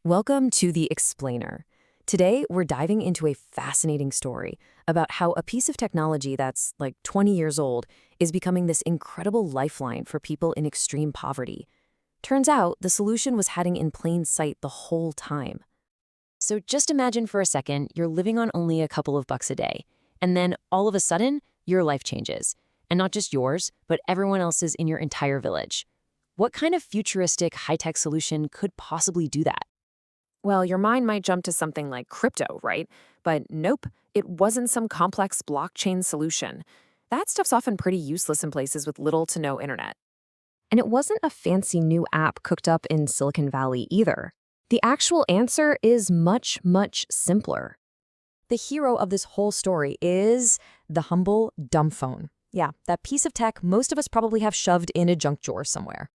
Welcome to The Explainer. Today, we're diving into a fascinating story about how a piece of technology that's like 20 years old is becoming this incredible lifeline for people in extreme poverty. Turns out, the solution was hiding in plain sight the whole time. So just imagine for a second you're living on only a couple of bucks a day, and then all of a sudden, your life changes. And not just yours, but everyone else's in your entire village. What kind of futuristic, high-tech solution could possibly do that? Well, your mind might jump to something like crypto, right? But nope, it wasn't some complex blockchain solution. That stuff's often pretty useless in places with little to no internet. And it wasn't a fancy new app cooked up in Silicon Valley either. The actual answer is much, much simpler. The hero of this whole story is the humble dumb phone. Yeah, that piece of tech most of us probably have shoved in a junk drawer somewhere.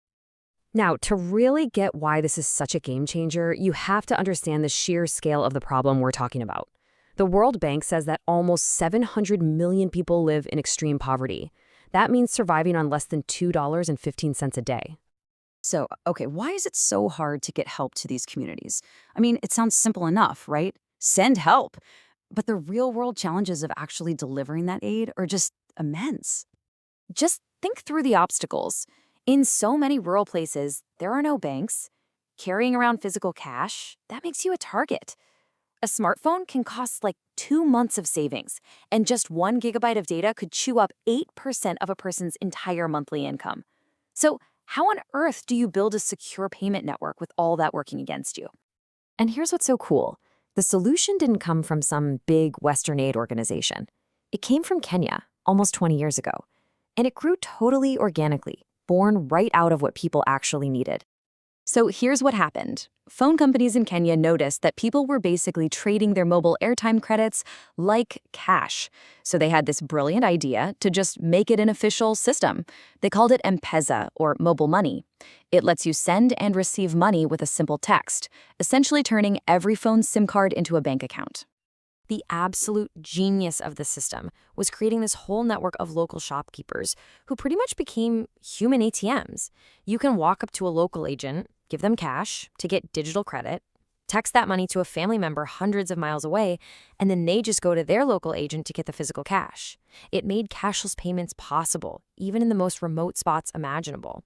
Now, to really get why this is such a game changer, you have to understand the sheer scale of the problem we're talking about. The World Bank says that almost 700 million people live in extreme poverty. That means surviving on less than $2.15 a day. So, okay, why is it so hard to get help to these communities? I mean, it sounds simple enough, right? Send help. But the real-world challenges of actually delivering that aid are just immense. Just think through the obstacles. In so many rural places, there are no banks. Carrying around physical cash, that makes you a target. A smartphone can cost like 2 months of savings, and just 1 gigabyte of data could chew up 8% of a person's entire monthly income. So, how on earth do you build a secure payment network with all that working against you? And here's what's so cool. The solution didn't come from some big Western aid organization. It came from Kenya almost 20 years ago, and it grew totally organically, born right out of what people actually needed. So here's what happened. Phone companies in Kenya noticed that people were basically trading their mobile airtime credits like cash. So they had this brilliant idea to just make it an official system. They called it M-Pesa, or mobile money. It lets you send and receive money with a simple text, essentially turning every phone's SIM card into a bank account. The absolute genius of the system was creating this whole network of local shopkeepers who pretty much became human ATMs. You can walk up to a local agent, give them cash to get digital credit, text that money to a family member hundreds of miles away, and then they just go to their local agent to get the physical cash. It made cashless payments possible, even in the most remote spots imaginable.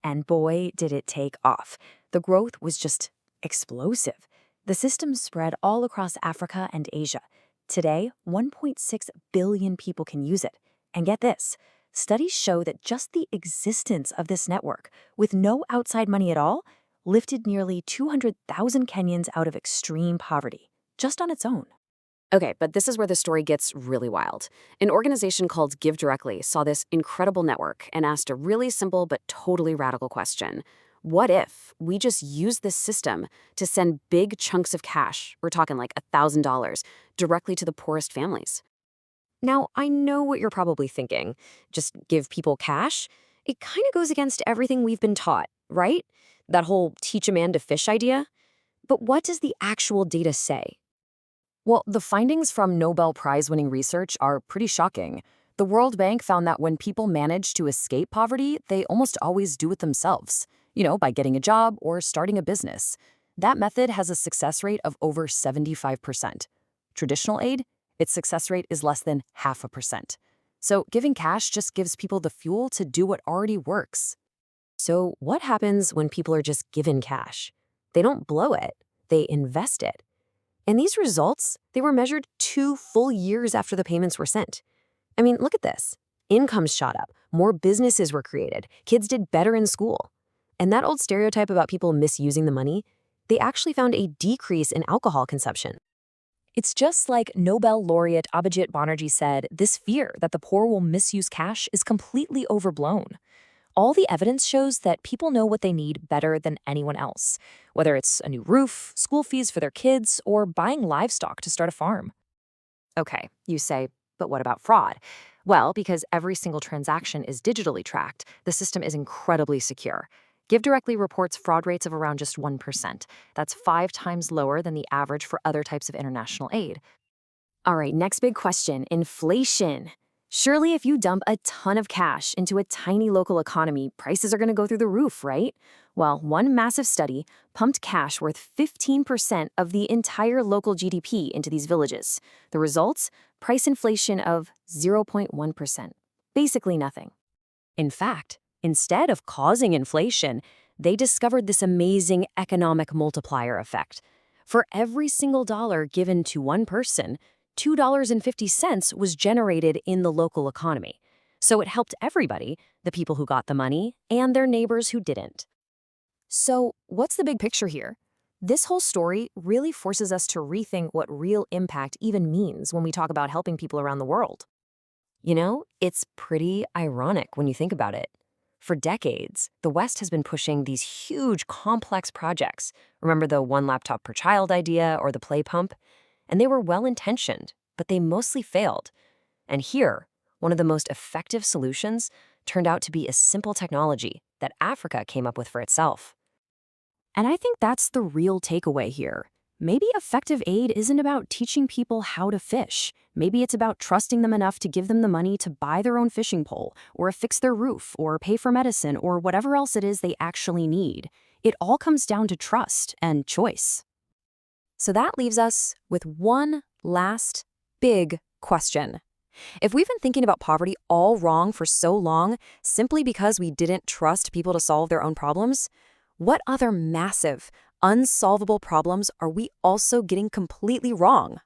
And boy, did it take off. The growth was just explosive. The system spread all across Africa and Asia. Today, 1.6 billion people can use it. And get this, studies show that just the existence of this network, with no outside money at all, lifted nearly 200,000 Kenyans out of extreme poverty, just on its own. Okay, but this is where the story gets really wild. An organization called GiveDirectly saw this incredible network and asked a really simple but totally radical question. What if we just use this system to send big chunks of cash, we're talking like $1,000, directly to the poorest families? Now, I know what you're probably thinking. Just give people cash? It kind of goes against everything we've been taught, right? That whole teach a man to fish idea. But what does the actual data say? Well, the findings from Nobel Prize-winning research are pretty shocking. The World Bank found that when people manage to escape poverty, they almost always do it themselves. By getting a job or starting a business. That method has a success rate of over 75%. Traditional aid, its success rate is less than 0.5%. So giving cash just gives people the fuel to do what already works. So what happens when people are just given cash? They don't blow it, they invest it. And these results, they were measured 2 full years after the payments were sent. I mean, look at this. Incomes shot up, more businesses were created, kids did better in school. And that old stereotype about people misusing the money, they actually found a decrease in alcohol consumption. It's just like Nobel laureate Abhijit Banerjee said, this fear that the poor will misuse cash is completely overblown. All the evidence shows that people know what they need better than anyone else, whether it's a new roof, school fees for their kids, or buying livestock to start a farm. Okay, you say, but what about fraud? Well, because every single transaction is digitally tracked, the system is incredibly secure. GiveDirectly reports fraud rates of around just 1%. That's 5 times lower than the average for other types of international aid. All right, next big question, inflation. Surely if you dump a ton of cash into a tiny local economy, prices are going to go through the roof, right? Well, one massive study pumped cash worth 15% of the entire local GDP into these villages. The results? Price inflation of 0.1%. Basically nothing. In fact, instead of causing inflation, they discovered this amazing economic multiplier effect. For every single dollar given to one person, $2.50 was generated in the local economy. So it helped everybody, the people who got the money and their neighbors who didn't. So, what's the big picture here? This whole story really forces us to rethink what real impact even means when we talk about helping people around the world. You know, it's pretty ironic when you think about it. For decades, the West has been pushing these huge, complex projects. Remember the one laptop per child idea or the play pump? And they were well-intentioned, but they mostly failed. And here, one of the most effective solutions turned out to be a simple technology that Africa came up with for itself. And I think that's the real takeaway here. Maybe effective aid isn't about teaching people how to fish. Maybe it's about trusting them enough to give them the money to buy their own fishing pole, or fix their roof, or pay for medicine, or whatever else it is they actually need. It all comes down to trust and choice. So that leaves us with one last big question. If we've been thinking about poverty all wrong for so long, simply because we didn't trust people to solve their own problems, what other massive, unsolvable problems are we also getting completely wrong?